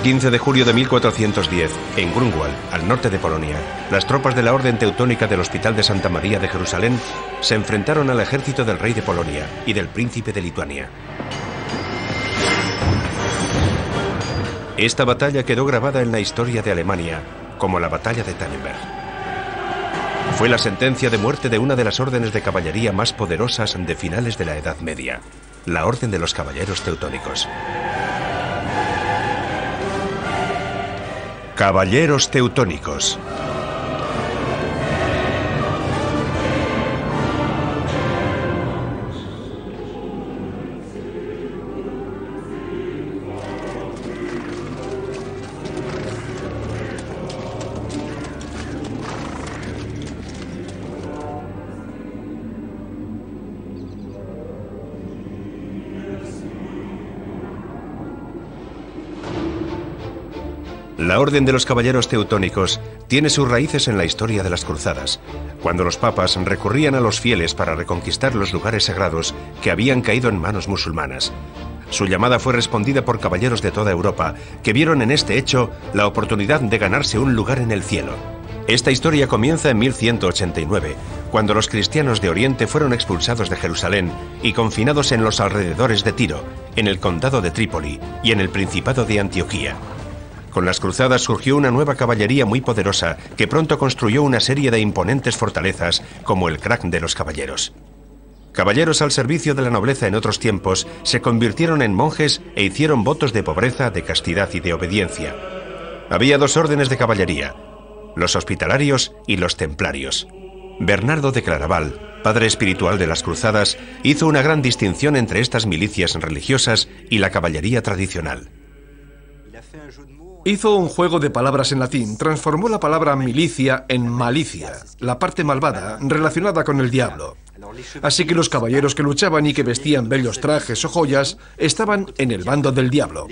15 de julio de 1410, en Grunwald, al norte de Polonia, las tropas de la Orden Teutónica del Hospital de Santa María de Jerusalén se enfrentaron al ejército del rey de Polonia y del príncipe de Lituania. Esta batalla quedó grabada en la historia de Alemania como la batalla de Tannenberg. Fue la sentencia de muerte de una de las órdenes de caballería más poderosas de finales de la Edad Media, la Orden de los Caballeros Teutónicos. Caballeros Teutónicos. La Orden de los Caballeros Teutónicos tiene sus raíces en la historia de las cruzadas, cuando los papas recurrían a los fieles para reconquistar los lugares sagrados que habían caído en manos musulmanas. Su llamada fue respondida por caballeros de toda Europa, que vieron en este hecho la oportunidad de ganarse un lugar en el cielo. Esta historia comienza en 1189, cuando los cristianos de Oriente fueron expulsados de Jerusalén y confinados en los alrededores de Tiro, en el condado de Trípoli y en el Principado de Antioquía. Con las cruzadas surgió una nueva caballería muy poderosa que pronto construyó una serie de imponentes fortalezas como el Crac de los Caballeros. Caballeros al servicio de la nobleza en otros tiempos se convirtieron en monjes e hicieron votos de pobreza, de castidad y de obediencia. Había dos órdenes de caballería, los hospitalarios y los templarios. Bernardo de Claraval, padre espiritual de las cruzadas, hizo una gran distinción entre estas milicias religiosas y la caballería tradicional. Hizo un juego de palabras en latín, transformó la palabra milicia en malicia, la parte malvada relacionada con el diablo. Así que los caballeros que luchaban y que vestían bellos trajes o joyas estaban en el bando del diablo.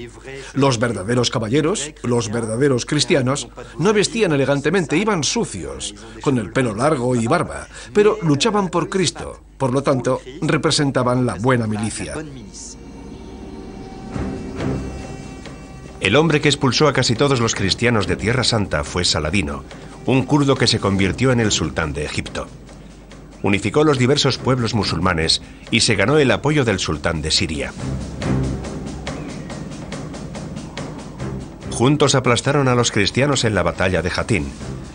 Los verdaderos caballeros, los verdaderos cristianos, no vestían elegantemente, iban sucios, con el pelo largo y barba, pero luchaban por Cristo, por lo tanto, representaban la buena milicia. El hombre que expulsó a casi todos los cristianos de Tierra Santa fue Saladino, un kurdo que se convirtió en el sultán de Egipto. Unificó los diversos pueblos musulmanes y se ganó el apoyo del sultán de Siria. Juntos aplastaron a los cristianos en la batalla de Jatín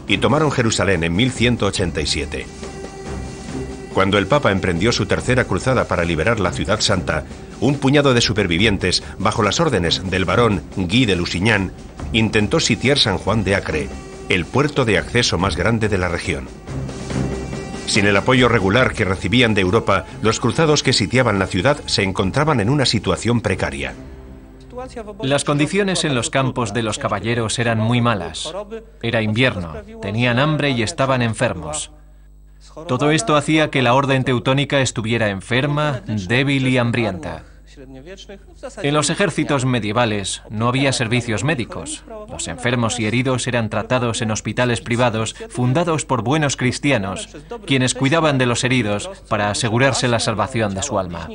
y tomaron Jerusalén en 1187. Cuando el Papa emprendió su tercera cruzada para liberar la ciudad santa, un puñado de supervivientes, bajo las órdenes del barón Guy de Lusignan, intentó sitiar San Juan de Acre, el puerto de acceso más grande de la región. Sin el apoyo regular que recibían de Europa, los cruzados que sitiaban la ciudad se encontraban en una situación precaria. Las condiciones en los campos de los caballeros eran muy malas. Era invierno, tenían hambre y estaban enfermos. Todo esto hacía que la orden teutónica estuviera enferma, débil y hambrienta. En los ejércitos medievales no había servicios médicos. Los enfermos y heridos eran tratados en hospitales privados fundados por buenos cristianos, quienes cuidaban de los heridos para asegurarse la salvación de su alma.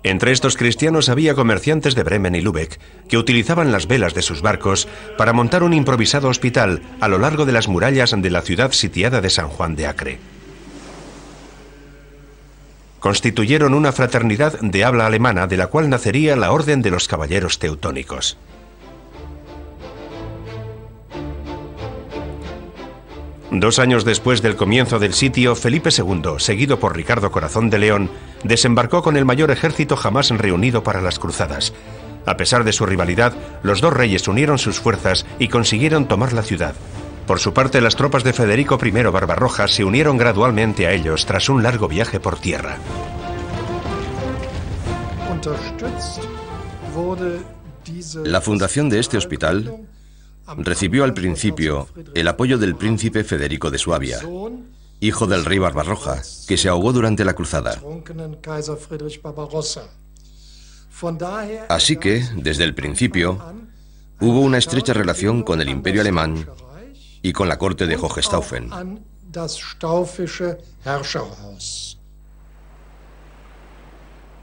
Entre estos cristianos había comerciantes de Bremen y Lübeck que utilizaban las velas de sus barcos para montar un improvisado hospital a lo largo de las murallas de la ciudad sitiada de San Juan de Acre. Constituyeron una fraternidad de habla alemana de la cual nacería la Orden de los Caballeros Teutónicos. Dos años después del comienzo del sitio, Felipe II, seguido por Ricardo Corazón de León, desembarcó con el mayor ejército jamás reunido para las cruzadas. A pesar de su rivalidad, los dos reyes unieron sus fuerzas y consiguieron tomar la ciudad. Por su parte, las tropas de Federico I Barbarroja se unieron gradualmente a ellos tras un largo viaje por tierra. La fundación de este hospital recibió al principio el apoyo del príncipe Federico de Suabia, hijo del rey Barbarroja, que se ahogó durante la cruzada. Así que, desde el principio, hubo una estrecha relación con el Imperio alemán y con la corte de Hohenstaufen.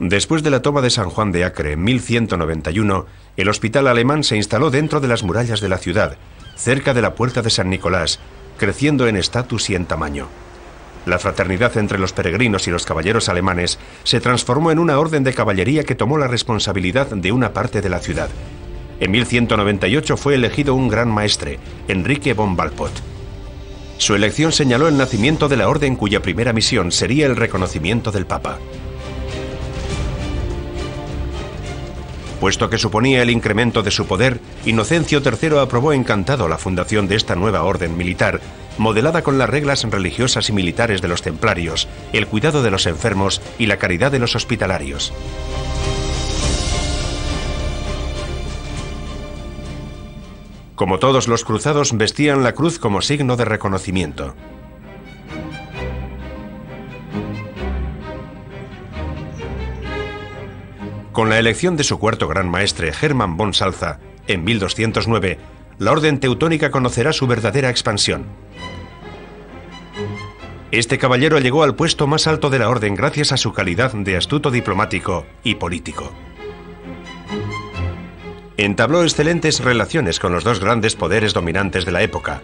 Después de la toma de San Juan de Acre en 1191, el hospital alemán se instaló dentro de las murallas de la ciudad, cerca de la puerta de San Nicolás, creciendo en estatus y en tamaño. La fraternidad entre los peregrinos y los caballeros alemanes se transformó en una orden de caballería que tomó la responsabilidad de una parte de la ciudad. En 1198 fue elegido un gran maestre, Enrique von Walpott. Su elección señaló el nacimiento de la orden cuya primera misión sería el reconocimiento del Papa. Puesto que suponía el incremento de su poder, Inocencio III aprobó encantado la fundación de esta nueva orden militar, modelada con las reglas religiosas y militares de los templarios, el cuidado de los enfermos y la caridad de los hospitalarios. Como todos los cruzados, vestían la cruz como signo de reconocimiento. Con la elección de su cuarto gran maestre, Hermann von Salza, en 1209, la orden teutónica conocerá su verdadera expansión. Este caballero llegó al puesto más alto de la orden gracias a su calidad de astuto diplomático y político. Entabló excelentes relaciones con los dos grandes poderes dominantes de la época,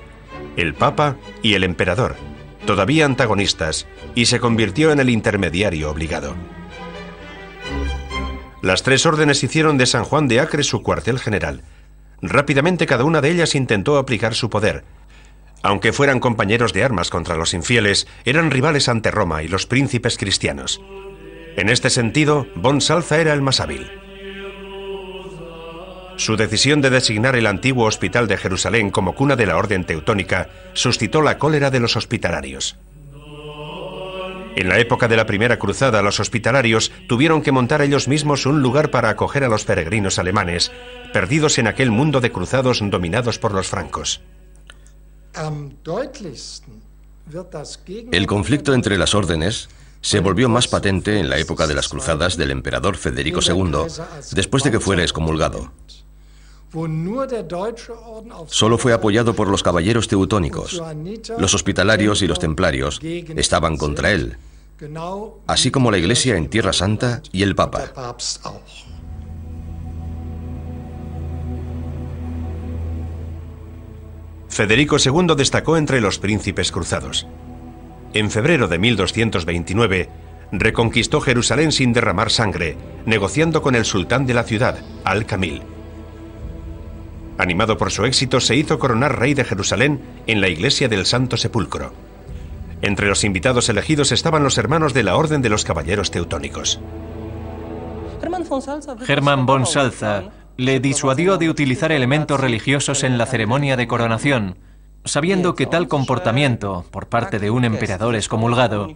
el Papa y el Emperador, todavía antagonistas, y se convirtió en el intermediario obligado. Las tres órdenes hicieron de San Juan de Acre su cuartel general. Rápidamente cada una de ellas intentó aplicar su poder. Aunque fueran compañeros de armas contra los infieles, eran rivales ante Roma y los príncipes cristianos. En este sentido, von Salza era el más hábil. Su decisión de designar el antiguo hospital de Jerusalén como cuna de la orden teutónica suscitó la cólera de los hospitalarios. En la época de la Primera Cruzada, los hospitalarios tuvieron que montar ellos mismos un lugar para acoger a los peregrinos alemanes, perdidos en aquel mundo de cruzados dominados por los francos. El conflicto entre las órdenes se volvió más patente en la época de las cruzadas del emperador Federico II, después de que fuera excomulgado. Solo fue apoyado por los caballeros teutónicos. Los hospitalarios y los templarios estaban contra él, así como la Iglesia en Tierra Santa y el Papa. Federico II destacó entre los príncipes cruzados. En febrero de 1229, reconquistó Jerusalén sin derramar sangre, negociando con el sultán de la ciudad, Al-Kamil. Animado por su éxito, se hizo coronar rey de Jerusalén en la iglesia del Santo Sepulcro. Entre los invitados elegidos estaban los hermanos de la Orden de los Caballeros Teutónicos. Hermann von Salza le disuadió de utilizar elementos religiosos en la ceremonia de coronación, sabiendo que tal comportamiento, por parte de un emperador excomulgado,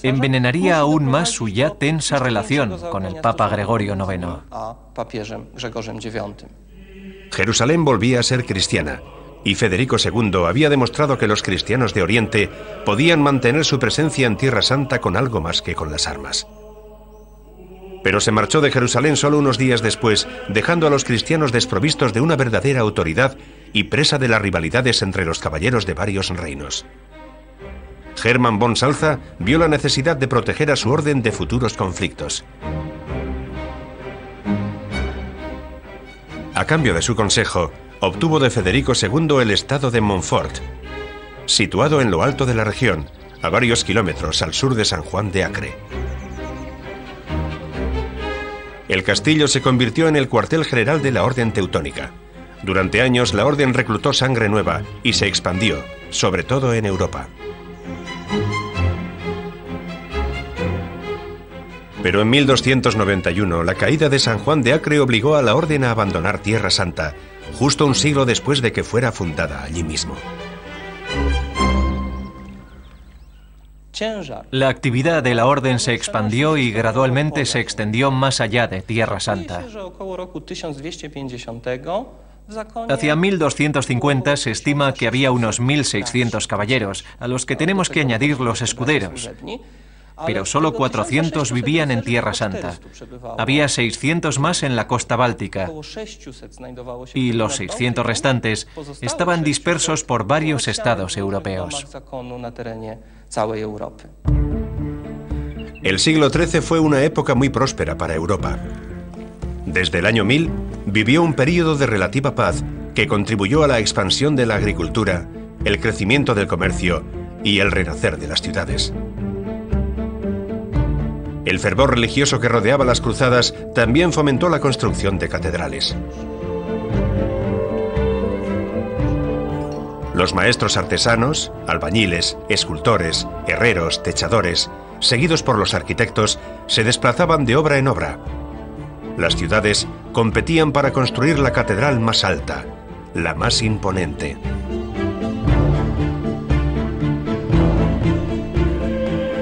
envenenaría aún más su ya tensa relación con el Papa Gregorio IX. Jerusalén volvía a ser cristiana, y Federico II había demostrado que los cristianos de Oriente podían mantener su presencia en Tierra Santa con algo más que con las armas. Pero se marchó de Jerusalén solo unos días después, dejando a los cristianos desprovistos de una verdadera autoridad y presa de las rivalidades entre los caballeros de varios reinos. Hermann von Salza vio la necesidad de proteger a su orden de futuros conflictos. A cambio de su consejo, obtuvo de Federico II el estado de Montfort, situado en lo alto de la región, a varios kilómetros al sur de San Juan de Acre. El castillo se convirtió en el cuartel general de la Orden Teutónica. Durante años la Orden reclutó sangre nueva y se expandió, sobre todo en Europa. Pero en 1291 la caída de San Juan de Acre obligó a la Orden a abandonar Tierra Santa, justo un siglo después de que fuera fundada allí mismo. La actividad de la Orden se expandió y gradualmente se extendió más allá de Tierra Santa. Hacia 1250 se estima que había unos 1600 caballeros, a los que tenemos que añadir los escuderos. Pero solo 400 vivían en Tierra Santa. Había 600 más en la costa báltica. Y los 600 restantes estaban dispersos por varios estados europeos. El siglo XIII fue una época muy próspera para Europa. Desde el año 1000 vivió un período de relativa paz que contribuyó a la expansión de la agricultura, el crecimiento del comercio y el renacer de las ciudades. El fervor religioso que rodeaba las cruzadas también fomentó la construcción de catedrales. Los maestros artesanos, albañiles, escultores, herreros, techadores, seguidos por los arquitectos, se desplazaban de obra en obra. Las ciudades competían para construir la catedral más alta, la más imponente.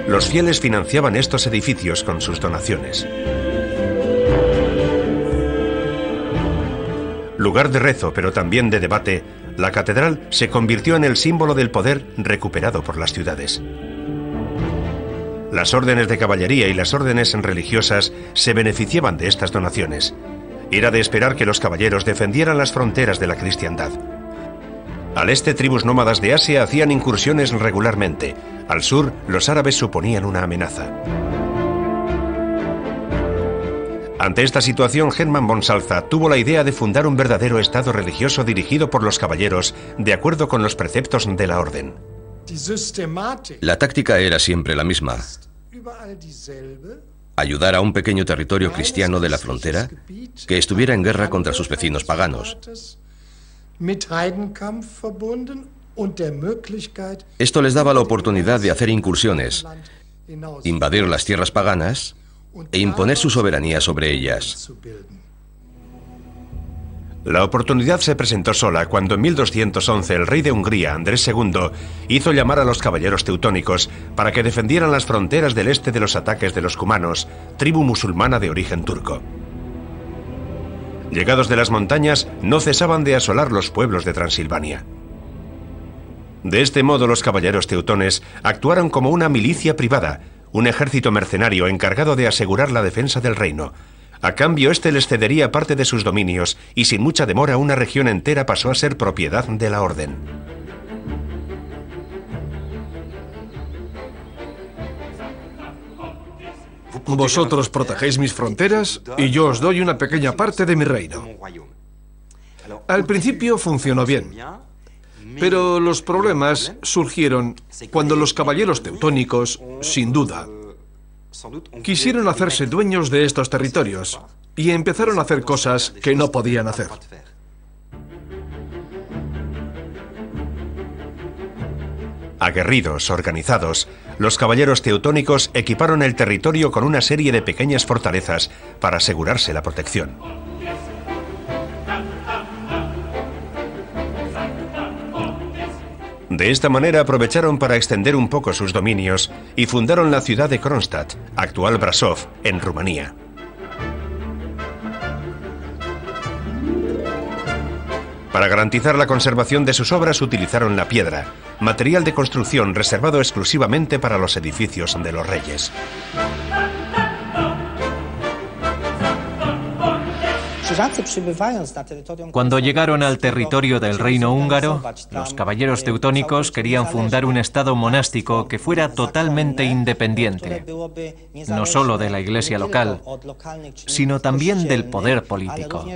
Los fieles financiaban estos edificios con sus donaciones. Lugar de rezo, pero también de debate, la catedral se convirtió en el símbolo del poder recuperado por las ciudades. Las órdenes de caballería y las órdenes religiosas se beneficiaban de estas donaciones. Era de esperar que los caballeros defendieran las fronteras de la cristiandad. Al este, tribus nómadas de Asia hacían incursiones regularmente. Al sur, los árabes suponían una amenaza. Ante esta situación, Hermann von Salza tuvo la idea de fundar un verdadero estado religioso dirigido por los caballeros, de acuerdo con los preceptos de la orden. La táctica era siempre la misma: ayudar a un pequeño territorio cristiano de la frontera que estuviera en guerra contra sus vecinos paganos. Esto les daba la oportunidad de hacer incursiones, invadir las tierras paganas e imponer su soberanía sobre ellas. La oportunidad se presentó sola cuando en 1211 el rey de Hungría, Andrés II, hizo llamar a los caballeros teutónicos para que defendieran las fronteras del este de los ataques de los cumanos, tribu musulmana de origen turco. Llegados de las montañas, no cesaban de asolar los pueblos de Transilvania. De este modo, los caballeros teutones actuaron como una milicia privada, un ejército mercenario encargado de asegurar la defensa del reino. A cambio, este les cedería parte de sus dominios y sin mucha demora una región entera pasó a ser propiedad de la orden. Vosotros protegéis mis fronteras y yo os doy una pequeña parte de mi reino. Al principio funcionó bien, pero los problemas surgieron cuando los caballeros teutónicos, sin duda, quisieron hacerse dueños de estos territorios y empezaron a hacer cosas que no podían hacer. Aguerridos, organizados, los caballeros teutónicos equiparon el territorio con una serie de pequeñas fortalezas para asegurarse la protección. De esta manera aprovecharon para extender un poco sus dominios y fundaron la ciudad de Kronstadt, actual Brasov, en Rumanía. Para garantizar la conservación de sus obras utilizaron la piedra, material de construcción reservado exclusivamente para los edificios de los reyes. Cuando llegaron al territorio del reino húngaro, los caballeros teutónicos querían fundar un estado monástico que fuera totalmente independiente, no solo de la iglesia local, sino también del poder político.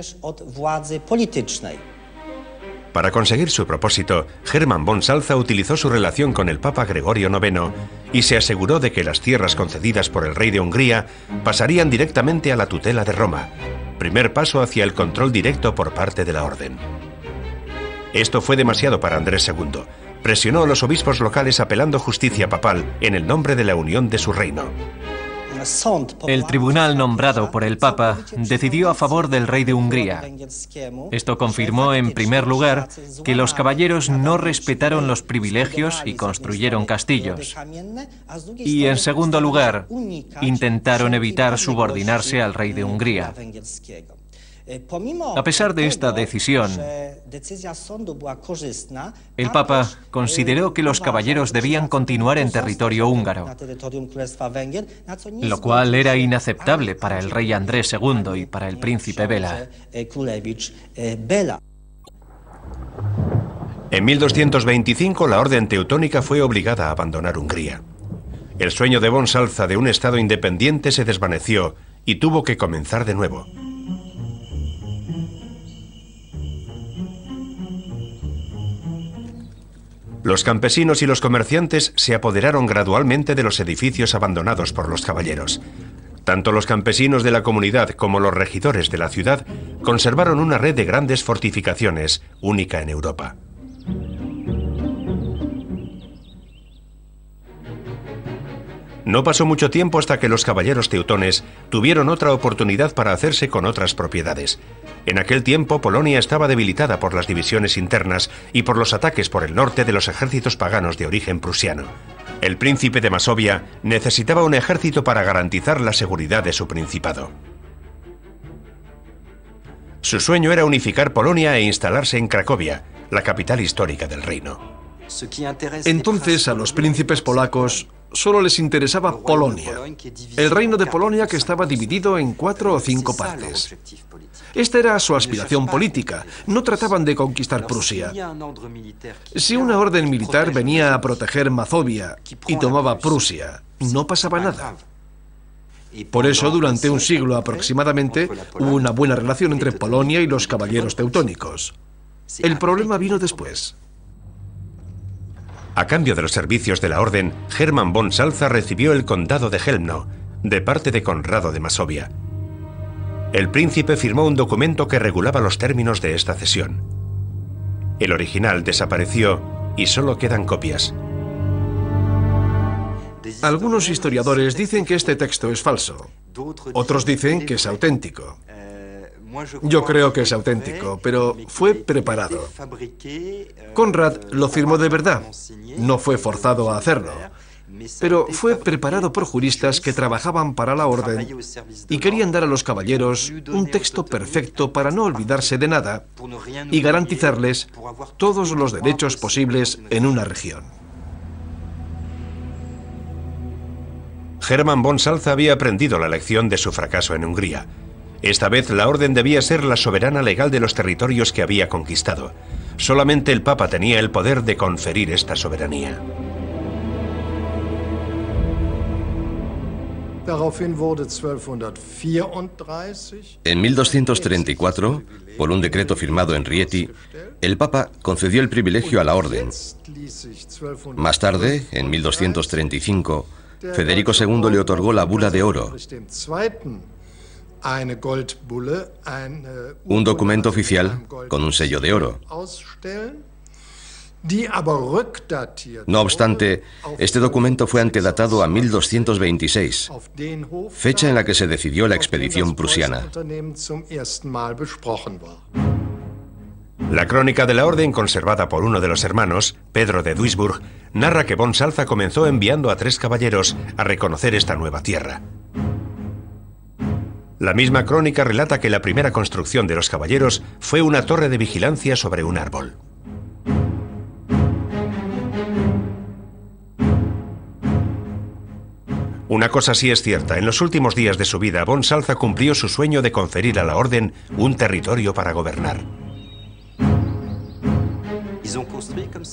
Para conseguir su propósito, Hermann von Salza utilizó su relación con el Papa Gregorio IX y se aseguró de que las tierras concedidas por el rey de Hungría pasarían directamente a la tutela de Roma, primer paso hacia el control directo por parte de la orden. Esto fue demasiado para Andrés II. Presionó a los obispos locales apelando justicia papal en el nombre de la unión de su reino. El tribunal nombrado por el Papa decidió a favor del rey de Hungría. Esto confirmó, en primer lugar, que los caballeros no respetaron los privilegios y construyeron castillos. Y, en segundo lugar, intentaron evitar subordinarse al rey de Hungría. A pesar de esta decisión, el Papa consideró que los caballeros debían continuar en territorio húngaro, lo cual era inaceptable para el rey Andrés II y para el príncipe Béla. En 1225 la orden teutónica fue obligada a abandonar Hungría. El sueño de von Salza de un Estado independiente se desvaneció y tuvo que comenzar de nuevo. Los campesinos y los comerciantes se apoderaron gradualmente de los edificios abandonados por los caballeros. Tanto los campesinos de la comunidad como los regidores de la ciudad conservaron una red de grandes fortificaciones, única en Europa. No pasó mucho tiempo hasta que los caballeros teutones tuvieron otra oportunidad para hacerse con otras propiedades. En aquel tiempo Polonia estaba debilitada por las divisiones internas y por los ataques por el norte de los ejércitos paganos de origen prusiano. El príncipe de Masovia necesitaba un ejército para garantizar la seguridad de su principado. Su sueño era unificar Polonia e instalarse en Cracovia, la capital histórica del reino. Entonces a los príncipes polacos solo les interesaba Polonia, el reino de Polonia que estaba dividido en 4 o 5 partes. Esta era su aspiración política, no trataban de conquistar Prusia. Si una orden militar venía a proteger Mazovia y tomaba Prusia, no pasaba nada. Por eso, durante un siglo aproximadamente, hubo una buena relación entre Polonia y los caballeros teutónicos. El problema vino después. A cambio de los servicios de la orden, Hermann von Salza recibió el condado de Chełmno, de parte de Conrado de Masovia. El príncipe firmó un documento que regulaba los términos de esta cesión. El original desapareció y solo quedan copias. Algunos historiadores dicen que este texto es falso. Otros dicen que es auténtico. Yo creo que es auténtico, pero fue preparado. Conrad lo firmó de verdad. No fue forzado a hacerlo. Pero fue preparado por juristas que trabajaban para la orden y querían dar a los caballeros un texto perfecto para no olvidarse de nada y garantizarles todos los derechos posibles en una región. Hermann von Salza había aprendido la lección de su fracaso en Hungría. Esta vez la orden debía ser la soberana legal de los territorios que había conquistado. Solamente el Papa tenía el poder de conferir esta soberanía. En 1234, por un decreto firmado en Rieti, el Papa concedió el privilegio a la orden. Más tarde, en 1235, Federico II le otorgó la bula de oro, un documento oficial con un sello de oro. No obstante, este documento fue antedatado a 1226, fecha en la que se decidió la expedición prusiana. La crónica de la orden, conservada por uno de los hermanos, Pedro de Duisburg, narra que von Salza comenzó enviando a 3 caballeros a reconocer esta nueva tierra. La misma crónica relata que la primera construcción de los caballeros fue una torre de vigilancia sobre un árbol. Una cosa sí es cierta, en los últimos días de su vida, von Salza cumplió su sueño de conferir a la orden un territorio para gobernar.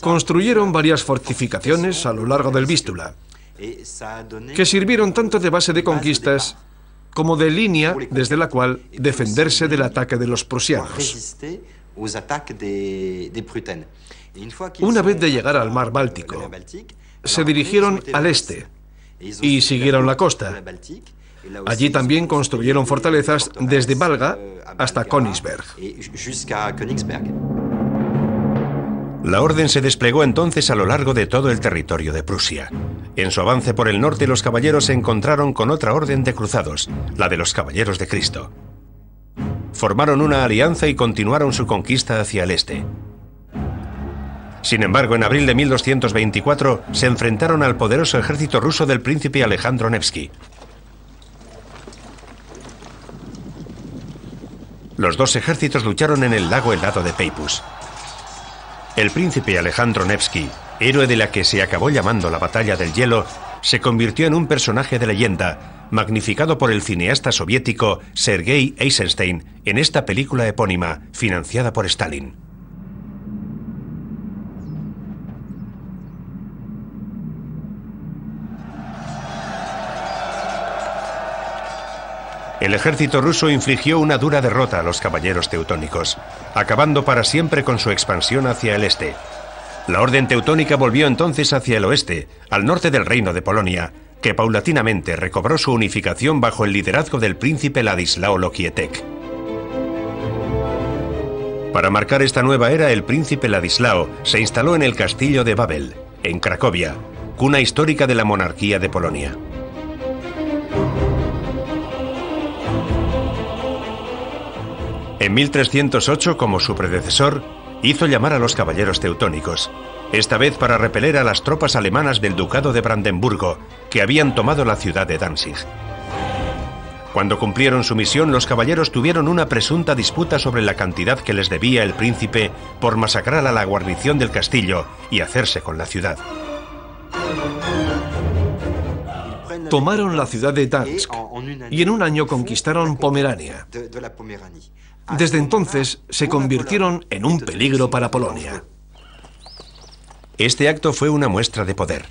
Construyeron varias fortificaciones a lo largo del Vístula, que sirvieron tanto de base de conquistas como de línea desde la cual defenderse del ataque de los prusianos. Una vez de llegar al mar Báltico, se dirigieron al este y siguieron la costa. Allí también construyeron fortalezas desde Valga hasta Königsberg. La orden se desplegó entonces a lo largo de todo el territorio de Prusia. En su avance por el norte, los caballeros se encontraron con otra orden de cruzados, la de los Caballeros de Cristo. Formaron una alianza y continuaron su conquista hacia el este. Sin embargo, en abril de 1224 se enfrentaron al poderoso ejército ruso del príncipe Alejandro Nevsky. Los dos ejércitos lucharon en el lago helado de Peipus. El príncipe Alejandro Nevsky, héroe de la que se acabó llamando la Batalla del Hielo, se convirtió en un personaje de leyenda, magnificado por el cineasta soviético Sergei Eisenstein en esta película epónima, financiada por Stalin. El ejército ruso infligió una dura derrota a los caballeros teutónicos, acabando para siempre con su expansión hacia el este. La orden teutónica volvió entonces hacia el oeste, al norte del reino de Polonia, que paulatinamente recobró su unificación bajo el liderazgo del príncipe Ladislao Łokietek. Para marcar esta nueva era, el príncipe Ladislao se instaló en el castillo de Wawel, en Cracovia, cuna histórica de la monarquía de Polonia. En 1308, como su predecesor, hizo llamar a los caballeros teutónicos, esta vez para repeler a las tropas alemanas del ducado de Brandenburgo, que habían tomado la ciudad de Danzig. Cuando cumplieron su misión, los caballeros tuvieron una presunta disputa sobre la cantidad que les debía el príncipe por masacrar a la guarnición del castillo y hacerse con la ciudad. Tomaron la ciudad de Danzig y en un año conquistaron Pomerania. Desde entonces se convirtieron en un peligro para Polonia. Este acto fue una muestra de poder.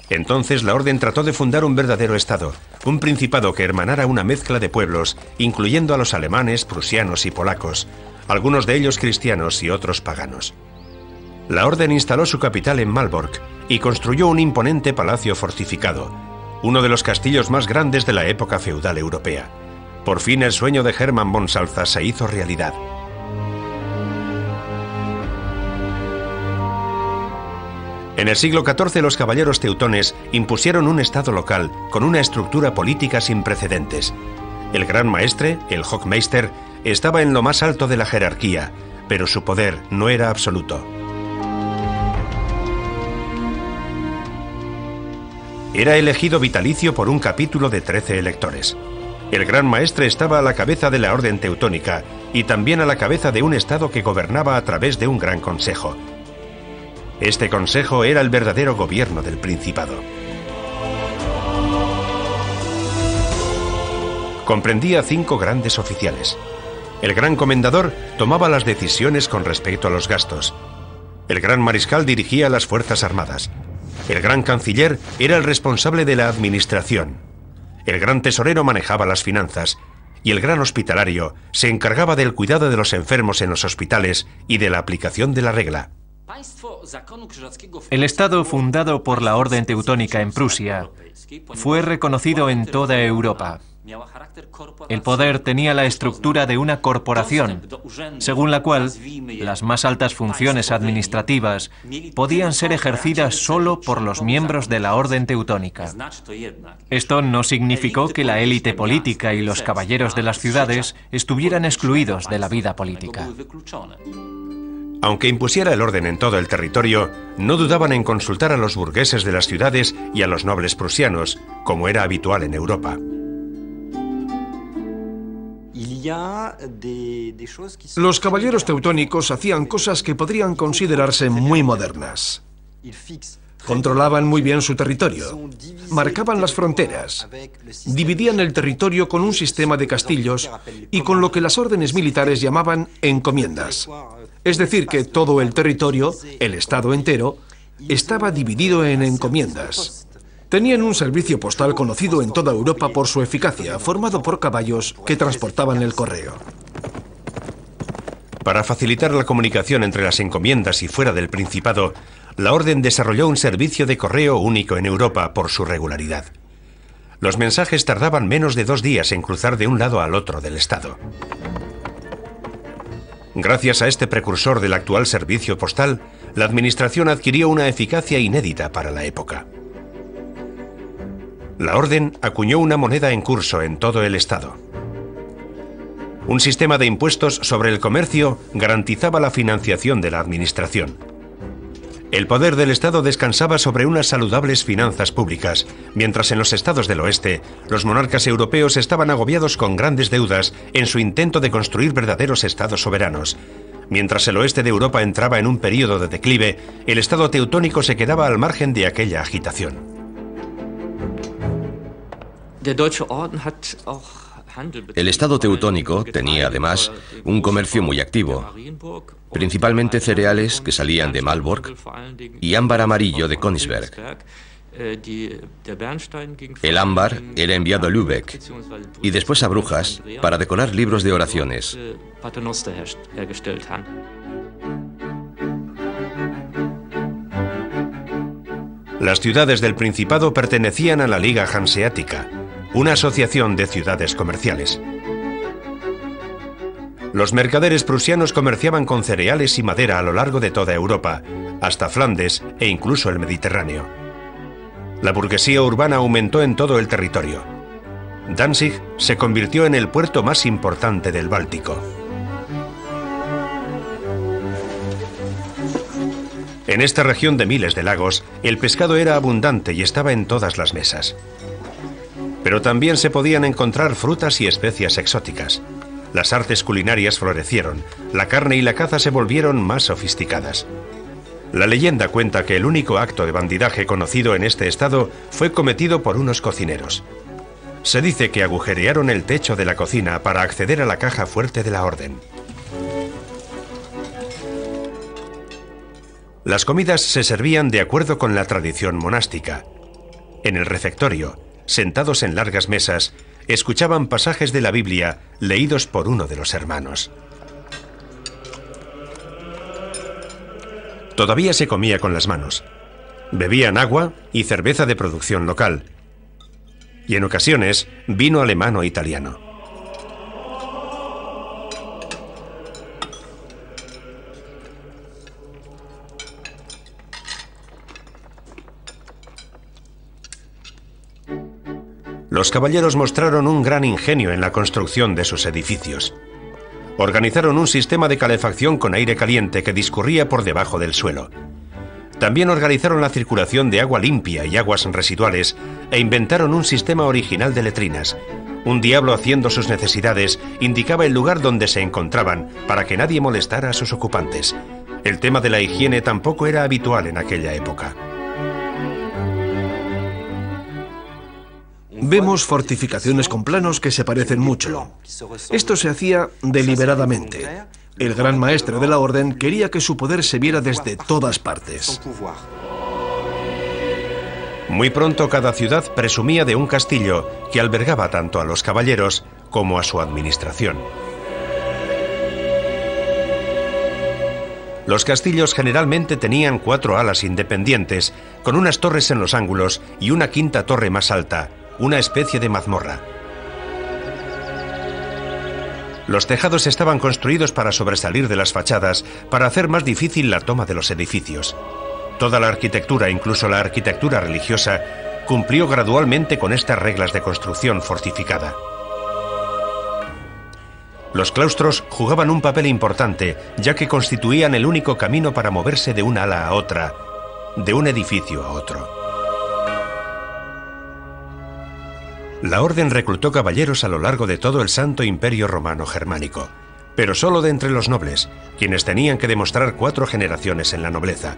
Entonces la orden trató de fundar un verdadero estado, un principado que hermanara una mezcla de pueblos, incluyendo a los alemanes, prusianos y polacos, algunos de ellos cristianos y otros paganos. La orden instaló su capital en Malbork y construyó un imponente palacio fortificado, uno de los castillos más grandes de la época feudal europea. Por fin el sueño de Hermann von Salza se hizo realidad. En el siglo XIV los caballeros teutones impusieron un estado local con una estructura política sin precedentes. El gran maestre, el Hochmeister, estaba en lo más alto de la jerarquía, pero su poder no era absoluto. Era elegido vitalicio por un capítulo de 13 electores. El gran maestre estaba a la cabeza de la orden teutónica y también a la cabeza de un estado que gobernaba a través de un gran consejo. Este consejo era el verdadero gobierno del principado. Comprendía 5 grandes oficiales. El gran comendador tomaba las decisiones con respecto a los gastos. El gran mariscal dirigía las fuerzas armadas. El gran canciller era el responsable de la administración. El gran tesorero manejaba las finanzas y el gran hospitalario se encargaba del cuidado de los enfermos en los hospitales y de la aplicación de la regla. El Estado fundado por la Orden Teutónica en Prusia fue reconocido en toda Europa. El poder tenía la estructura de una corporación, según la cual las más altas funciones administrativas podían ser ejercidas solo por los miembros de la Orden Teutónica. Esto no significó que la élite política y los caballeros de las ciudades estuvieran excluidos de la vida política. Aunque impusiera el orden en todo el territorio, no dudaban en consultar a los burgueses de las ciudades y a los nobles prusianos, como era habitual en Europa. Los caballeros teutónicos hacían cosas que podrían considerarse muy modernas. Controlaban muy bien su territorio, marcaban las fronteras, dividían el territorio con un sistema de castillos y con lo que las órdenes militares llamaban encomiendas. Es decir, que todo el territorio, el estado entero, estaba dividido en encomiendas. Tenían un servicio postal conocido en toda Europa por su eficacia, formado por caballos que transportaban el correo. Para facilitar la comunicación entre las encomiendas y fuera del Principado, la Orden desarrolló un servicio de correo único en Europa por su regularidad. Los mensajes tardaban menos de 2 días en cruzar de un lado al otro del Estado. Gracias a este precursor del actual servicio postal, la administración adquirió una eficacia inédita para la época. La Orden acuñó una moneda en curso en todo el Estado. Un sistema de impuestos sobre el comercio garantizaba la financiación de la administración. El poder del Estado descansaba sobre unas saludables finanzas públicas, mientras en los estados del oeste, los monarcas europeos estaban agobiados con grandes deudas en su intento de construir verdaderos estados soberanos. Mientras el oeste de Europa entraba en un período de declive, el Estado teutónico se quedaba al margen de aquella agitación. El Estado teutónico tenía además un comercio muy activo, principalmente cereales que salían de Malbork y ámbar amarillo de Königsberg. El ámbar era enviado a Lübeck y después a Brujas para decorar libros de oraciones. Las ciudades del Principado pertenecían a la Liga Hanseática, una asociación de ciudades comerciales. Los mercaderes prusianos comerciaban con cereales y madera a lo largo de toda Europa, hasta Flandes e incluso el Mediterráneo. La burguesía urbana aumentó en todo el territorio. Danzig se convirtió en el puerto más importante del Báltico. En esta región de miles de lagos, el pescado era abundante y estaba en todas las mesas. Pero también se podían encontrar frutas y especias exóticas. Las artes culinarias florecieron, la carne y la caza se volvieron más sofisticadas. La leyenda cuenta que el único acto de bandidaje conocido en este estado fue cometido por unos cocineros. Se dice que agujerearon el techo de la cocina para acceder a la caja fuerte de la orden. Las comidas se servían de acuerdo con la tradición monástica. En el refectorio, sentados en largas mesas, escuchaban pasajes de la Biblia leídos por uno de los hermanos. Todavía se comía con las manos. Bebían agua y cerveza de producción local. Y en ocasiones, vino alemán o italiano. Los caballeros mostraron un gran ingenio en la construcción de sus edificios. Organizaron un sistema de calefacción con aire caliente que discurría por debajo del suelo. También organizaron la circulación de agua limpia y aguas residuales e inventaron un sistema original de letrinas. Un diablo haciendo sus necesidades indicaba el lugar donde se encontraban para que nadie molestara a sus ocupantes. El tema de la higiene tampoco era habitual en aquella época. Vemos fortificaciones con planos que se parecen mucho. Esto se hacía deliberadamente. El gran maestre de la orden quería que su poder se viera desde todas partes. Muy pronto cada ciudad presumía de un castillo que albergaba tanto a los caballeros como a su administración. Los castillos generalmente tenían 4 alas independientes, con unas torres en los ángulos y una quinta torre más alta, una especie de mazmorra. Los tejados estaban construidos para sobresalir de las fachadas, para hacer más difícil la toma de los edificios. Toda la arquitectura, incluso la arquitectura religiosa, cumplió gradualmente con estas reglas de construcción fortificada. Los claustros jugaban un papel importante, ya que constituían el único camino para moverse de una ala a otra, de un edificio a otro. La orden reclutó caballeros a lo largo de todo el Santo Imperio Romano Germánico, pero solo de entre los nobles, quienes tenían que demostrar 4 generaciones en la nobleza.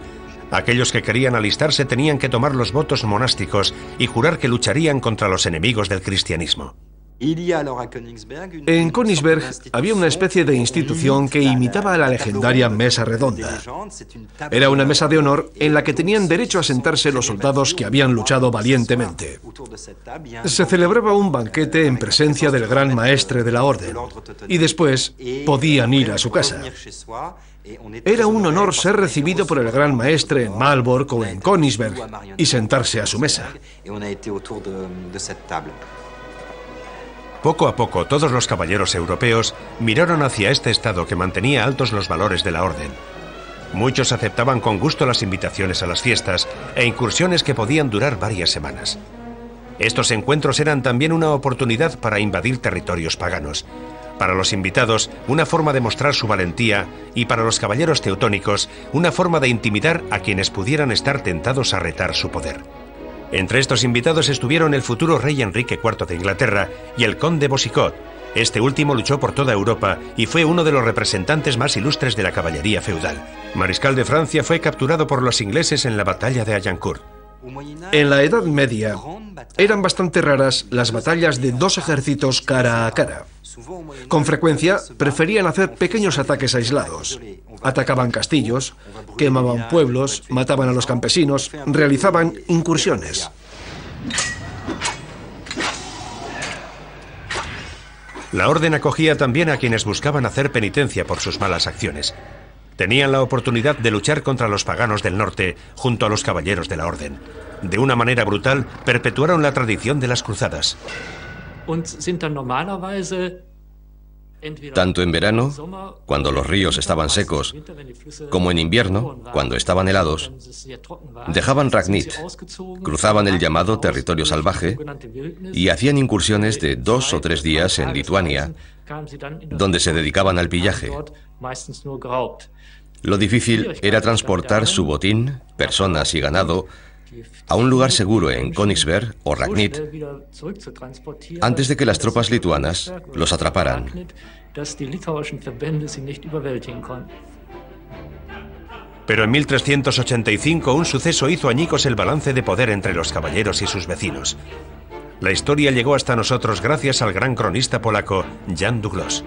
Aquellos que querían alistarse tenían que tomar los votos monásticos y jurar que lucharían contra los enemigos del cristianismo. En Königsberg había una especie de institución que imitaba a la legendaria mesa redonda. Era una mesa de honor en la que tenían derecho a sentarse los soldados que habían luchado valientemente. Se celebraba un banquete en presencia del gran maestre de la orden y después podían ir a su casa. Era un honor ser recibido por el gran maestre en Malbork o en Königsberg y sentarse a su mesa. Poco a poco, todos los caballeros europeos miraron hacia este estado que mantenía altos los valores de la orden. Muchos aceptaban con gusto las invitaciones a las fiestas e incursiones que podían durar varias semanas. Estos encuentros eran también una oportunidad para invadir territorios paganos. Para los invitados, una forma de mostrar su valentía, y para los caballeros teutónicos, una forma de intimidar a quienes pudieran estar tentados a retar su poder. Entre estos invitados estuvieron el futuro rey Enrique IV de Inglaterra y el conde Boucicaut. Este último luchó por toda Europa y fue uno de los representantes más ilustres de la caballería feudal. Mariscal de Francia, fue capturado por los ingleses en la batalla de Agincourt. En la Edad Media eran bastante raras las batallas de dos ejércitos cara a cara. Con frecuencia preferían hacer pequeños ataques aislados. Atacaban castillos, quemaban pueblos, mataban a los campesinos, realizaban incursiones. La orden acogía también a quienes buscaban hacer penitencia por sus malas acciones. Tenían la oportunidad de luchar contra los paganos del norte junto a los caballeros de la orden. De una manera brutal, perpetuaron la tradición de las cruzadas. Tanto en verano, cuando los ríos estaban secos, como en invierno, cuando estaban helados, dejaban Ragnit, cruzaban el llamado territorio salvaje y hacían incursiones de 2 o 3 días en Lituania, donde se dedicaban al pillaje. Lo difícil era transportar su botín, personas y ganado a un lugar seguro en Königsberg o Ragnit antes de que las tropas lituanas los atraparan. Pero en 1385 un suceso hizo añicos el balance de poder entre los caballeros y sus vecinos. La historia llegó hasta nosotros gracias al gran cronista polaco Jan Długosz.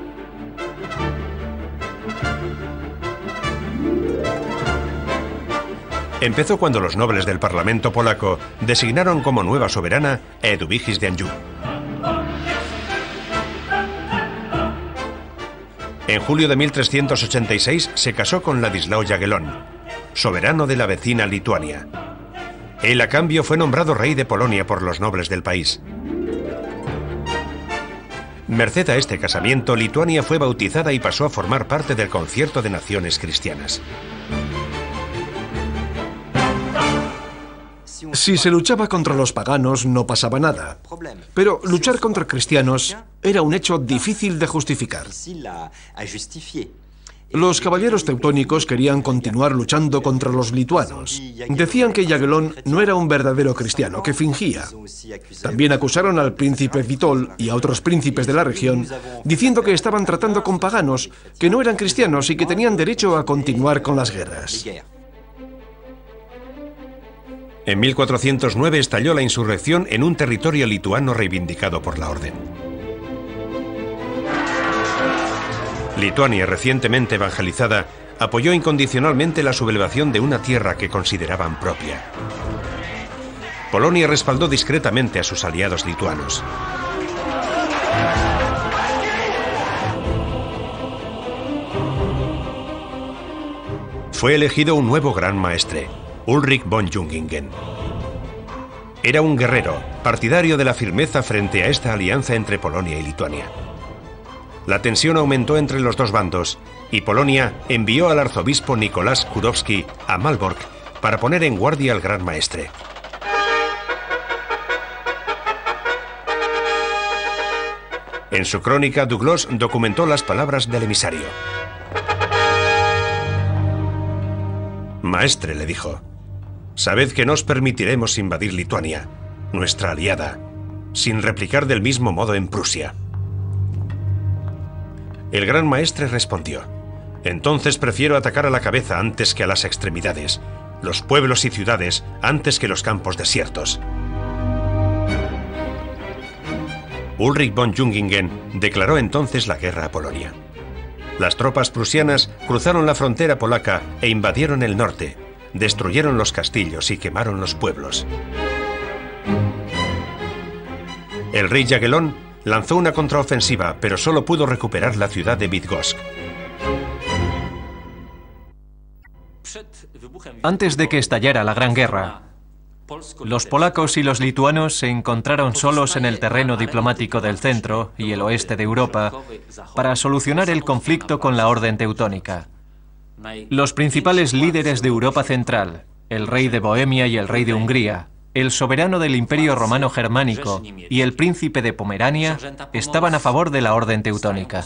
Empezó cuando los nobles del Parlamento polaco designaron como nueva soberana a Edwigis de Anjou. En julio de 1386 se casó con Ladislao Jagiellon, soberano de la vecina Lituania. Él a cambio fue nombrado rey de Polonia por los nobles del país. Merced a este casamiento, Lituania fue bautizada y pasó a formar parte del Concierto de Naciones Cristianas. Si se luchaba contra los paganos no pasaba nada, pero luchar contra cristianos era un hecho difícil de justificar. Los caballeros teutónicos querían continuar luchando contra los lituanos. Decían que Jagiellon no era un verdadero cristiano, que fingía. También acusaron al príncipe Witold y a otros príncipes de la región, diciendo que estaban tratando con paganos, que no eran cristianos y que tenían derecho a continuar con las guerras. En 1409 estalló la insurrección en un territorio lituano reivindicado por la orden. Lituania, recientemente evangelizada, apoyó incondicionalmente la sublevación de una tierra que consideraban propia. Polonia respaldó discretamente a sus aliados lituanos. Fue elegido un nuevo gran maestre, Ulrich von Jungingen. Era un guerrero, partidario de la firmeza frente a esta alianza entre Polonia y Lituania. La tensión aumentó entre los dos bandos y Polonia envió al arzobispo Nicolás Kurowski a Malbork para poner en guardia al gran maestre. En su crónica, Długosz documentó las palabras del emisario. Maestre, le dijo, sabed que no os permitiremos invadir Lituania, nuestra aliada, sin replicar del mismo modo en Prusia. El gran maestre respondió, entonces prefiero atacar a la cabeza antes que a las extremidades, los pueblos y ciudades antes que los campos desiertos. Ulrich von Jungingen declaró entonces la guerra a Polonia. Las tropas prusianas cruzaron la frontera polaca e invadieron el norte, destruyeron los castillos y quemaron los pueblos. El rey Jagiellon lanzó una contraofensiva, pero solo pudo recuperar la ciudad de Bydgoszcz. Antes de que estallara la Gran Guerra, los polacos y los lituanos se encontraron solos en el terreno diplomático del centro y el oeste de Europa para solucionar el conflicto con la Orden Teutónica. Los principales líderes de Europa Central, el rey de Bohemia y el rey de Hungría, el soberano del Imperio Romano Germánico y el príncipe de Pomerania estaban a favor de la Orden Teutónica.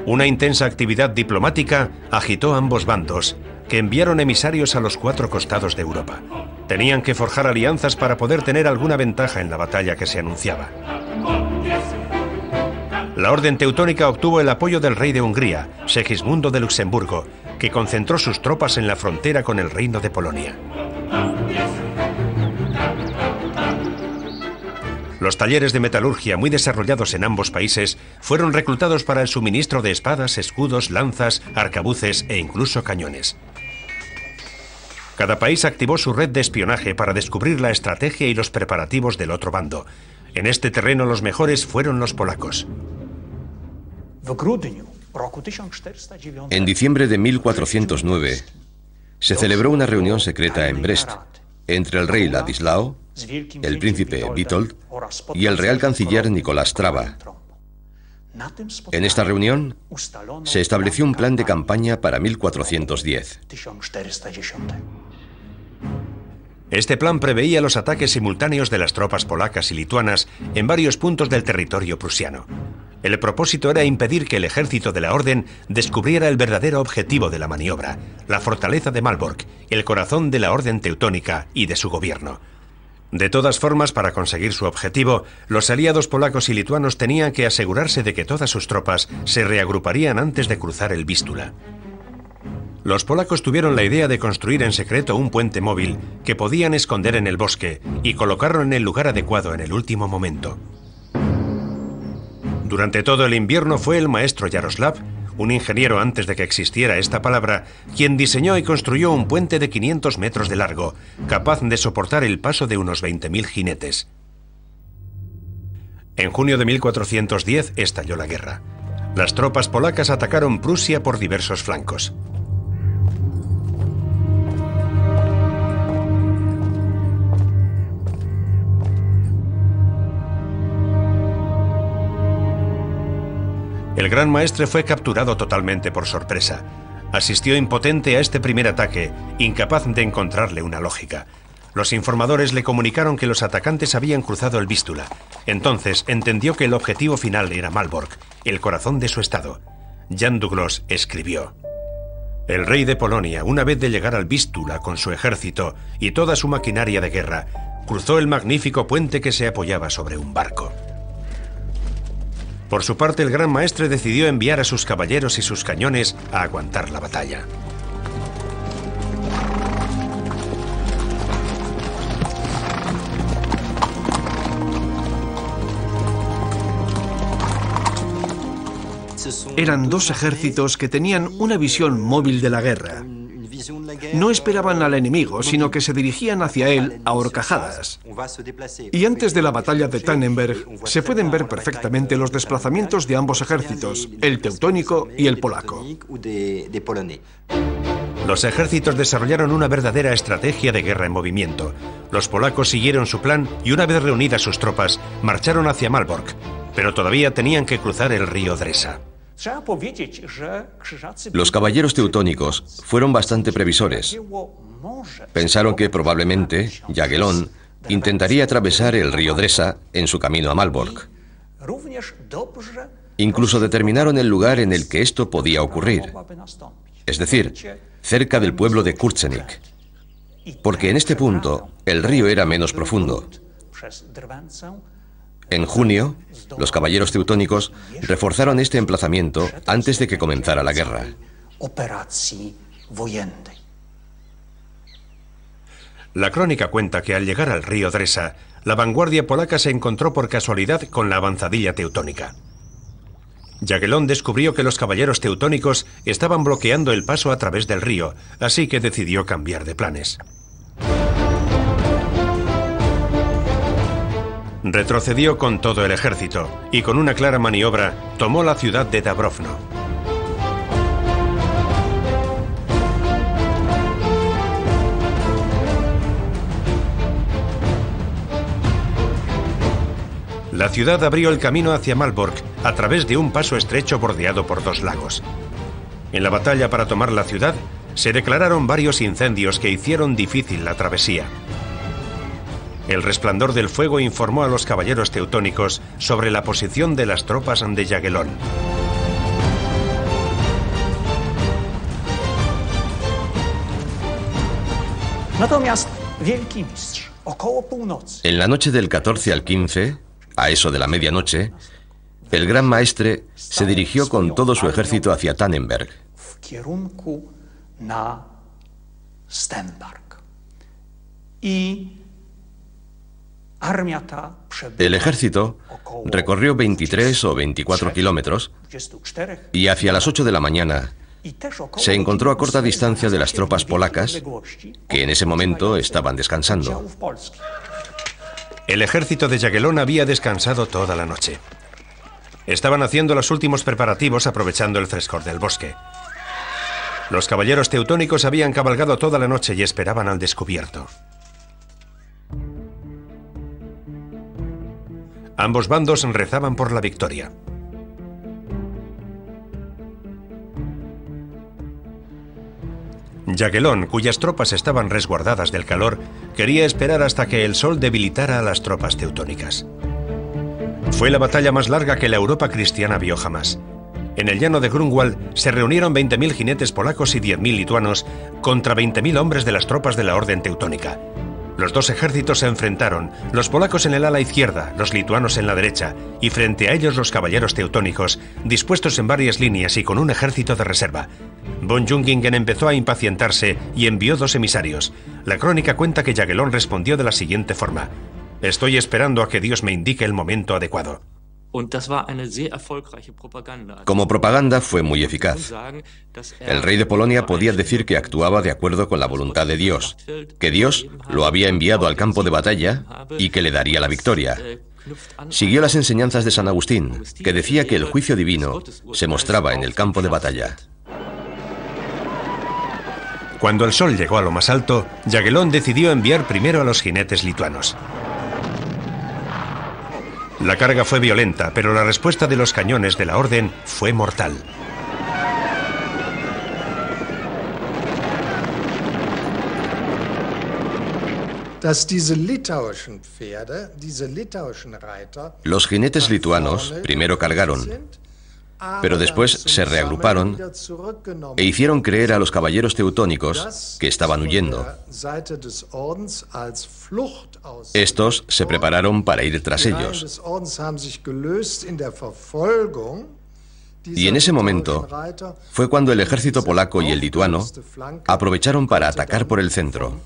Una intensa actividad diplomática agitó ambos bandos, que enviaron emisarios a los 4 costados de Europa. Tenían que forjar alianzas para poder tener alguna ventaja en la batalla que se anunciaba. La Orden Teutónica obtuvo el apoyo del rey de Hungría, Segismundo de Luxemburgo, que concentró sus tropas en la frontera con el Reino de Polonia. Los talleres de metalurgia muy desarrollados en ambos países fueron reclutados para el suministro de espadas, escudos, lanzas, arcabuces e incluso cañones. Cada país activó su red de espionaje para descubrir la estrategia y los preparativos del otro bando. En este terreno los mejores fueron los polacos. En diciembre de 1409 se celebró una reunión secreta en Brest entre el rey Ladislao, el príncipe Witold y el real canciller Nicolás Traba. En esta reunión se estableció un plan de campaña para 1410. Este plan preveía los ataques simultáneos de las tropas polacas y lituanas en varios puntos del territorio prusiano. El propósito era impedir que el ejército de la Orden descubriera el verdadero objetivo de la maniobra, la fortaleza de Malbork, el corazón de la Orden teutónica y de su gobierno. De todas formas, para conseguir su objetivo, los aliados polacos y lituanos tenían que asegurarse de que todas sus tropas se reagruparían antes de cruzar el Vístula. Los polacos tuvieron la idea de construir en secreto un puente móvil que podían esconder en el bosque y colocarlo en el lugar adecuado en el último momento. Durante todo el invierno fue el maestro Yaroslav, un ingeniero antes de que existiera esta palabra, quien diseñó y construyó un puente de 500 metros de largo, capaz de soportar el paso de unos 20.000 jinetes. En junio de 1410 estalló la guerra. Las tropas polacas atacaron Prusia por diversos flancos. El gran maestre fue capturado totalmente por sorpresa. Asistió impotente a este primer ataque, incapaz de encontrarle una lógica. Los informadores le comunicaron que los atacantes habían cruzado el Vístula. Entonces entendió que el objetivo final era Malbork, el corazón de su estado. Jan Duglos escribió: el rey de Polonia, una vez de llegar al Vístula con su ejército y toda su maquinaria de guerra, cruzó el magnífico puente que se apoyaba sobre un barco. Por su parte, el gran maestre decidió enviar a sus caballeros y sus cañones a aguantar la batalla. Eran dos ejércitos que tenían una visión móvil de la guerra. No esperaban al enemigo, sino que se dirigían hacia él a horcajadas. Y antes de la batalla de Tannenberg se pueden ver perfectamente los desplazamientos de ambos ejércitos, el teutónico y el polaco. Los ejércitos desarrollaron una verdadera estrategia de guerra en movimiento. Los polacos siguieron su plan y una vez reunidas sus tropas, marcharon hacia Malbork, pero todavía tenían que cruzar el río Dresa. Los caballeros teutónicos fueron bastante previsores. Pensaron que probablemente Jagiellon intentaría atravesar el río Dresa en su camino a Malbork. Incluso determinaron el lugar en el que esto podía ocurrir, es decir, cerca del pueblo de Kurzenik, porque en este punto el río era menos profundo. En junio, los caballeros teutónicos reforzaron este emplazamiento antes de que comenzara la guerra. La crónica cuenta que al llegar al río Dresa, la vanguardia polaca se encontró por casualidad con la avanzadilla teutónica. Jagiellon descubrió que los caballeros teutónicos estaban bloqueando el paso a través del río, así que decidió cambiar de planes. Retrocedió con todo el ejército y con una clara maniobra tomó la ciudad de Dąbrówno. La ciudad abrió el camino hacia Malbork a través de un paso estrecho bordeado por dos lagos. En la batalla para tomar la ciudad se declararon varios incendios que hicieron difícil la travesía. El resplandor del fuego informó a los caballeros teutónicos sobre la posición de las tropas de Jagiellon. En la noche del 14 al 15, a eso de la medianoche, el gran maestre se dirigió con todo su ejército hacia Tannenberg. 「 ¡Qué 100 na Stenberg! 」 ― «¡Qué 100 na Stenberg! » （ ―«qué 100 na Stenberg! » （ ―«qué 100 na Stenberg! » （ ―«qué 100 na Stenberg! » El ejército recorrió 23 o 24 kilómetros y hacia las 8 de la mañana se encontró a corta distancia de las tropas polacas, que en ese momento estaban descansando. El ejército de Jagiellon había descansado toda la noche. Estaban haciendo los últimos preparativos aprovechando el frescor del bosque. Los caballeros teutónicos habían cabalgado toda la noche y esperaban al descubierto. Ambos bandos rezaban por la victoria. Jagiellon, cuyas tropas estaban resguardadas del calor, quería esperar hasta que el sol debilitara a las tropas teutónicas. Fue la batalla más larga que la Europa cristiana vio jamás. En el llano de Grunwald se reunieron 20.000 jinetes polacos y 10.000 lituanos contra 20.000 hombres de las tropas de la Orden Teutónica. Los dos ejércitos se enfrentaron, los polacos en el ala izquierda, los lituanos en la derecha, y frente a ellos los caballeros teutónicos, dispuestos en varias líneas y con un ejército de reserva. Von Jungingen empezó a impacientarse y envió 2 emisarios. La crónica cuenta que Jagiellon respondió de la siguiente forma: «Estoy esperando a que Dios me indique el momento adecuado». Como propaganda fue muy eficaz. El rey de Polonia podía decir que actuaba de acuerdo con la voluntad de Dios, que Dios lo había enviado al campo de batalla y que le daría la victoria. Siguió las enseñanzas de San Agustín, que decía que el juicio divino se mostraba en el campo de batalla. Cuando el sol llegó a lo más alto, Jagiellon decidió enviar primero a los jinetes lituanos. La carga fue violenta, pero la respuesta de los cañones de la Orden fue mortal. Los jinetes lituanos primero cargaron, pero después se reagruparon e hicieron creer a los caballeros teutónicos que estaban huyendo. Estos se prepararon para ir tras ellos. Y en ese momento fue cuando el ejército polaco y el lituano aprovecharon para atacar por el centro.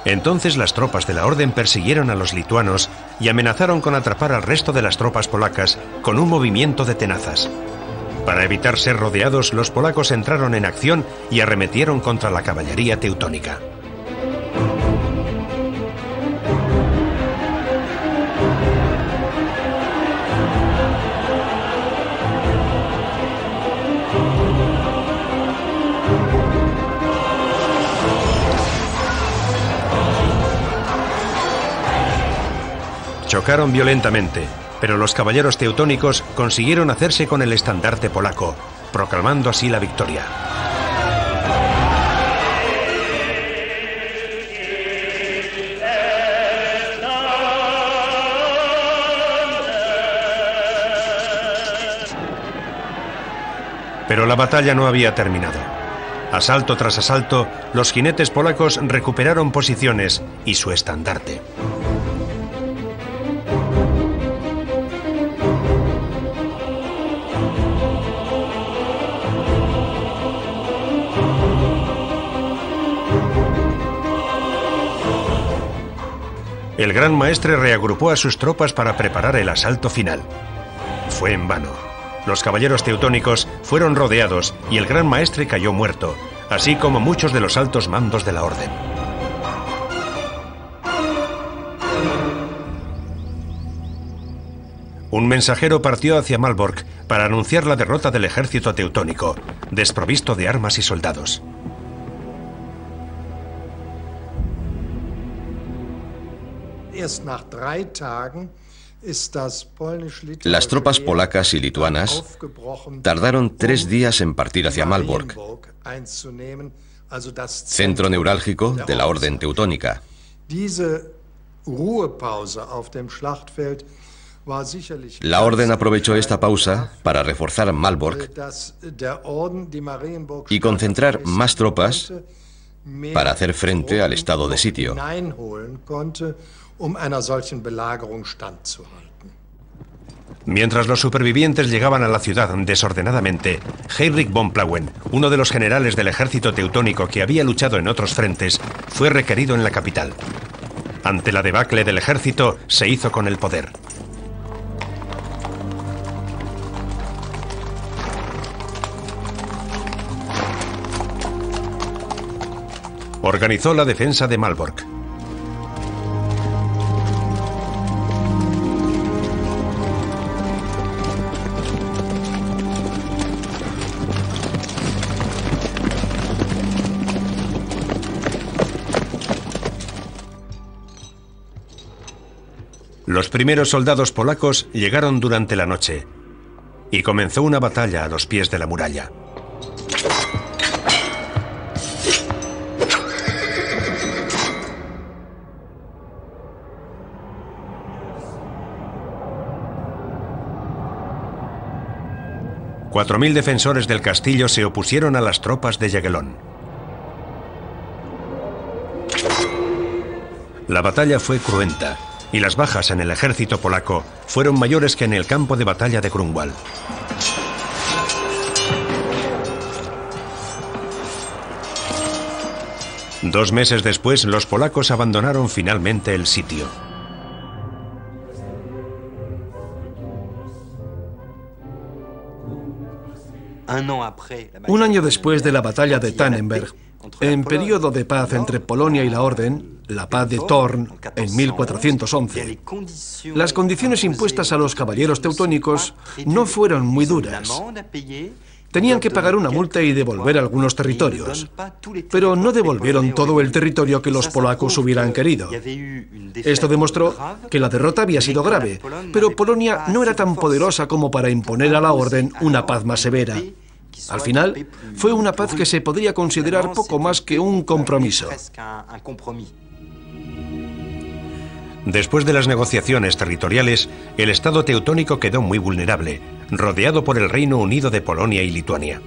Entonces las tropas de la Orden persiguieron a los lituanos y amenazaron con atrapar al resto de las tropas polacas con un movimiento de tenazas. Para evitar ser rodeados, los polacos entraron en acción y arremetieron contra la caballería teutónica. Chocaron violentamente, pero los caballeros teutónicos consiguieron hacerse con el estandarte polaco, proclamando así la victoria. Pero la batalla no había terminado. Asalto tras asalto, los jinetes polacos recuperaron posiciones y su estandarte. El gran maestre reagrupó a sus tropas para preparar el asalto final. Fue en vano. Los caballeros teutónicos fueron rodeados y el gran maestre cayó muerto, así como muchos de los altos mandos de la Orden. Un mensajero partió hacia Malbork para anunciar la derrota del ejército teutónico, desprovisto de armas y soldados. Las tropas polacas y lituanas tardaron 3 días en partir hacia Malbork, centro neurálgico de la Orden Teutónica. La Orden aprovechó esta pausa para reforzar Malbork y concentrar más tropas para hacer frente al estado de sitio. Mientras los supervivientes llegaban a la ciudad desordenadamente, Heinrich von Plauen, uno de los generales del ejército teutónico que había luchado en otros frentes, fue requerido en la capital. Ante la debacle del ejército, se hizo con el poder. Organizó la defensa de Malbork. Los primeros soldados polacos llegaron durante la noche y comenzó una batalla a los pies de la muralla. $4.000 defensores del castillo se opusieron a las tropas de Jagellón. La batalla fue cruenta y las bajas en el ejército polaco fueron mayores que en el campo de batalla de Grunwald. Dos meses después, los polacos abandonaron finalmente el sitio. Un año después de la batalla de Tannenberg, en periodo de paz entre Polonia y la Orden, la paz de Thorn en 1411, las condiciones impuestas a los caballeros teutónicos no fueron muy duras. Tenían que pagar una multa y devolver algunos territorios, pero no devolvieron todo el territorio que los polacos hubieran querido. Esto demostró que la derrota había sido grave, pero Polonia no era tan poderosa como para imponer a la Orden una paz más severa. Al final, fue una paz que se podría considerar poco más que un compromiso. Después de las negociaciones territoriales, el Estado teutónico quedó muy vulnerable, rodeado por el Reino Unido de Polonia y Lituania.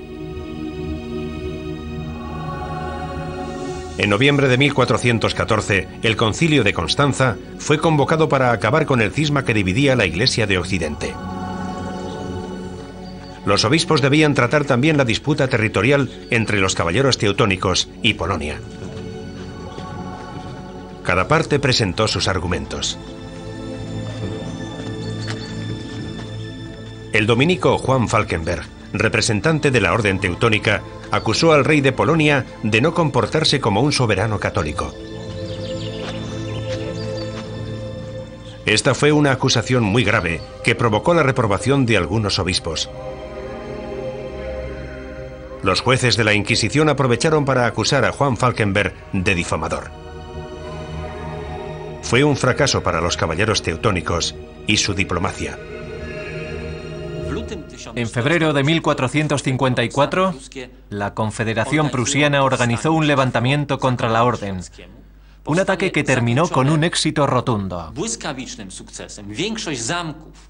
En noviembre de 1414, el Concilio de Constanza fue convocado para acabar con el cisma que dividía la Iglesia de Occidente. Los obispos debían tratar también la disputa territorial entre los caballeros teutónicos y Polonia. Cada parte presentó sus argumentos. El dominico Juan Falkenberg, representante de la Orden Teutónica, acusó al rey de Polonia de no comportarse como un soberano católico. Esta fue una acusación muy grave que provocó la reprobación de algunos obispos. Los jueces de la Inquisición aprovecharon para acusar a Juan Falkenberg de difamador. Fue un fracaso para los caballeros teutónicos y su diplomacia. En febrero de 1454, la Confederación Prusiana organizó un levantamiento contra la Orden. Un ataque que terminó con un éxito rotundo.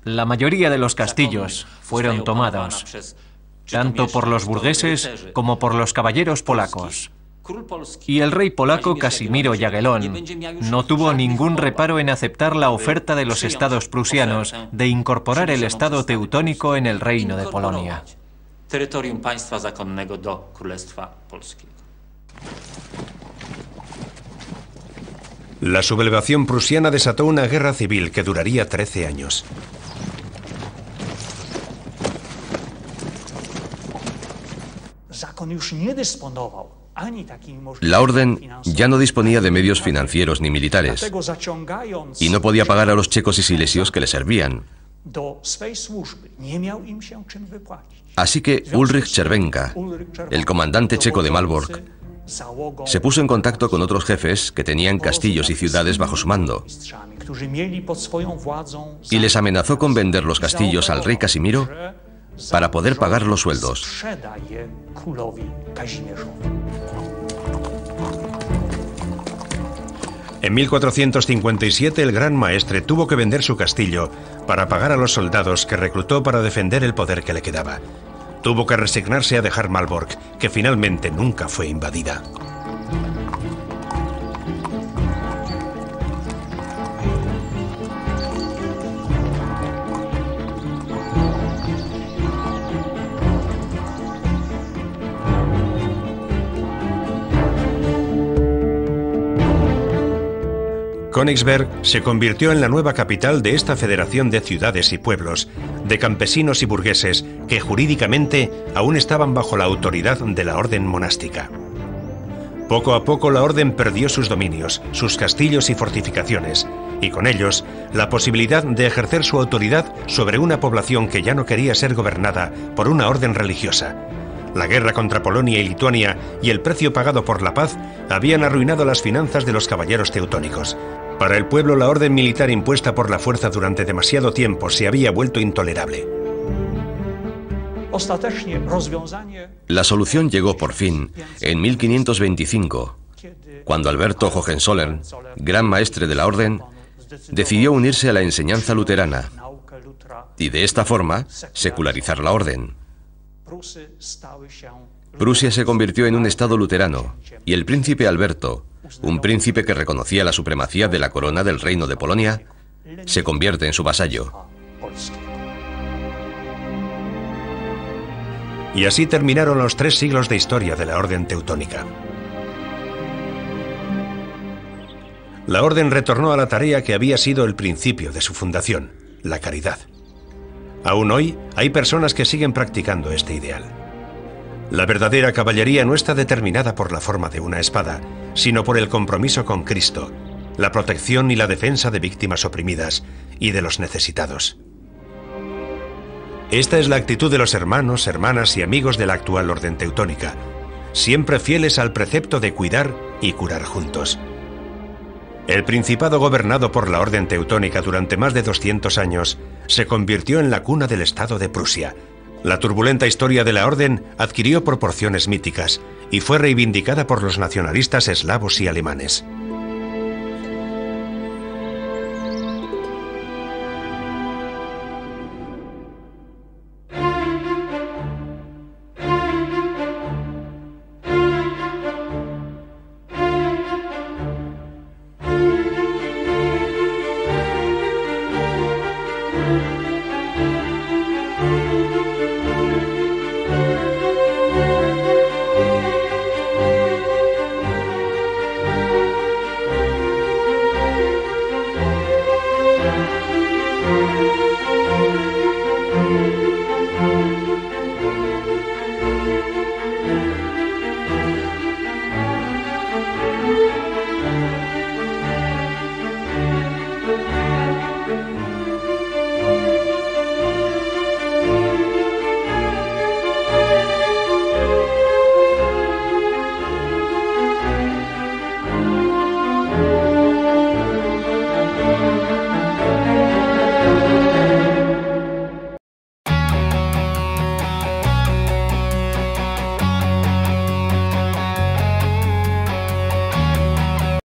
La mayoría de los castillos fueron tomados, tanto por los burgueses como por los caballeros polacos. Y el rey polaco Casimiro Jagellón no tuvo ningún reparo en aceptar la oferta de los estados prusianos de incorporar el estado teutónico en el reino de Polonia. La sublevación prusiana desató una guerra civil que duraría 13 años. La Orden ya no disponía de medios financieros ni militares y no podía pagar a los checos y silesios que le servían. Así que Ulrich Czerwenka, el comandante checo de Malbork, se puso en contacto con otros jefes que tenían castillos y ciudades bajo su mando y les amenazó con vender los castillos al rey Casimiro para poder pagar los sueldos. En 1457 el gran maestre tuvo que vender su castillo para pagar a los soldados que reclutó para defender el poder que le quedaba. Tuvo que resignarse a dejar Malbork, que finalmente nunca fue invadida. Königsberg se convirtió en la nueva capital de esta federación de ciudades y pueblos, de campesinos y burgueses que jurídicamente aún estaban bajo la autoridad de la orden monástica. Poco a poco la orden perdió sus dominios, sus castillos y fortificaciones, y con ellos la posibilidad de ejercer su autoridad sobre una población que ya no quería ser gobernada por una orden religiosa. La guerra contra Polonia y Lituania y el precio pagado por la paz habían arruinado las finanzas de los caballeros teutónicos. Para el pueblo, la orden militar impuesta por la fuerza durante demasiado tiempo se había vuelto intolerable. La solución llegó por fin en 1525, cuando Alberto Hohenzollern, gran maestre de la orden, decidió unirse a la enseñanza luterana y de esta forma secularizar la orden. Prusia se convirtió en un estado luterano y el príncipe Alberto, un príncipe que reconocía la supremacía de la corona del reino de Polonia, se convierte en su vasallo. Y así terminaron los 3 siglos de historia de la orden teutónica. La orden retornó a la tarea que había sido el principio de su fundación, la caridad. Aún hoy hay personas que siguen practicando este ideal. La verdadera caballería no está determinada por la forma de una espada, sino por el compromiso con Cristo, la protección y la defensa de víctimas oprimidas y de los necesitados. Esta es la actitud de los hermanos, hermanas y amigos de la actual orden teutónica, siempre fieles al precepto de cuidar y curar juntos. El principado gobernado por la orden teutónica durante más de 200 años se convirtió en la cuna del Estado de Prusia. La turbulenta historia de la orden adquirió proporciones míticas y fue reivindicada por los nacionalistas eslavos y alemanes.